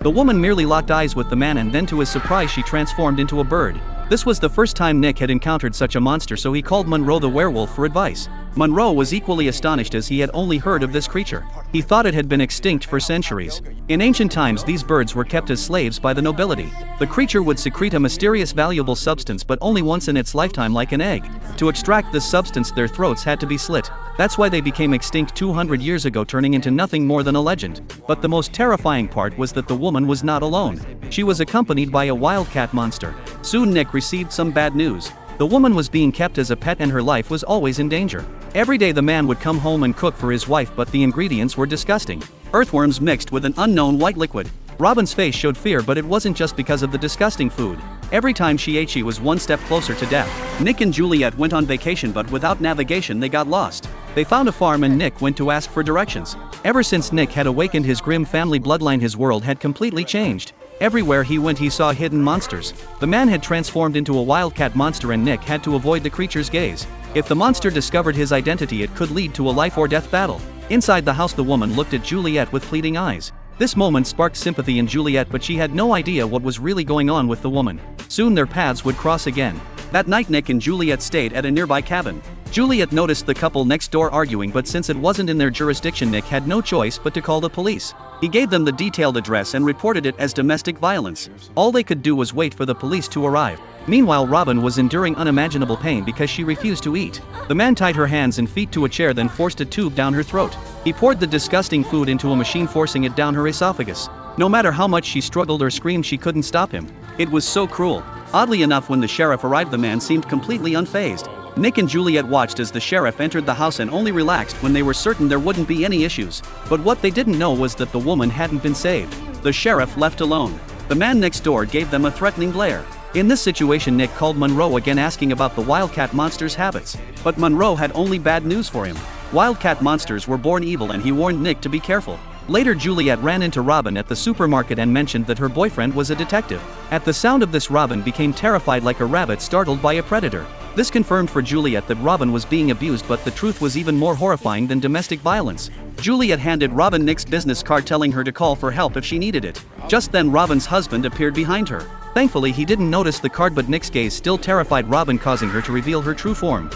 The woman merely locked eyes with the man and then to his surprise she transformed into a bird. This was the first time Nick had encountered such a monster, so he called Monroe the werewolf for advice. Monroe was equally astonished as he had only heard of this creature. He thought it had been extinct for centuries. In ancient times these birds were kept as slaves by the nobility. The creature would secrete a mysterious valuable substance but only once in its lifetime, like an egg. To extract this substance their throats had to be slit. That's why they became extinct 200 years ago, turning into nothing more than a legend. But the most terrifying part was that the woman was not alone. She was accompanied by a wildcat monster. Soon Nick received some bad news. The woman was being kept as a pet and her life was always in danger. Every day the man would come home and cook for his wife, but the ingredients were disgusting. Earthworms mixed with an unknown white liquid. Robin's face showed fear, but it wasn't just because of the disgusting food. Every time she ate she was one step closer to death. Nick and Juliet went on vacation, but without navigation they got lost. They found a farm and Nick went to ask for directions. Ever since Nick had awakened his grim family bloodline, his world had completely changed. Everywhere he went he saw hidden monsters. The man had transformed into a wildcat monster and Nick had to avoid the creature's gaze. If the monster discovered his identity it could lead to a life or death battle. Inside the house the woman looked at Juliet with pleading eyes. This moment sparked sympathy in Juliet, but she had no idea what was really going on with the woman. Soon their paths would cross again. That night Nick and Juliet stayed at a nearby cabin. Juliet noticed the couple next door arguing, but since it wasn't in their jurisdiction Nick had no choice but to call the police. He gave them the detailed address and reported it as domestic violence. All they could do was wait for the police to arrive. Meanwhile Robin was enduring unimaginable pain because she refused to eat. The man tied her hands and feet to a chair, then forced a tube down her throat. He poured the disgusting food into a machine, forcing it down her esophagus. No matter how much she struggled or screamed she couldn't stop him. It was so cruel. Oddly enough, when the sheriff arrived the man seemed completely unfazed. Nick and Juliet watched as the sheriff entered the house and only relaxed when they were certain there wouldn't be any issues. But what they didn't know was that the woman hadn't been saved. The sheriff left alone. The man next door gave them a threatening glare. In this situation Nick called Monroe again, asking about the wildcat monster's habits. But Monroe had only bad news for him. Wildcat monsters were born evil and he warned Nick to be careful. Later Juliet ran into Robin at the supermarket and mentioned that her boyfriend was a detective. At the sound of this Robin became terrified like a rabbit startled by a predator. This confirmed for Juliet that Robin was being abused, but the truth was even more horrifying than domestic violence. Juliet handed Robin Nick's business card, telling her to call for help if she needed it. Just then Robin's husband appeared behind her. Thankfully he didn't notice the card, but Nick's gaze still terrified Robin, causing her to reveal her true form.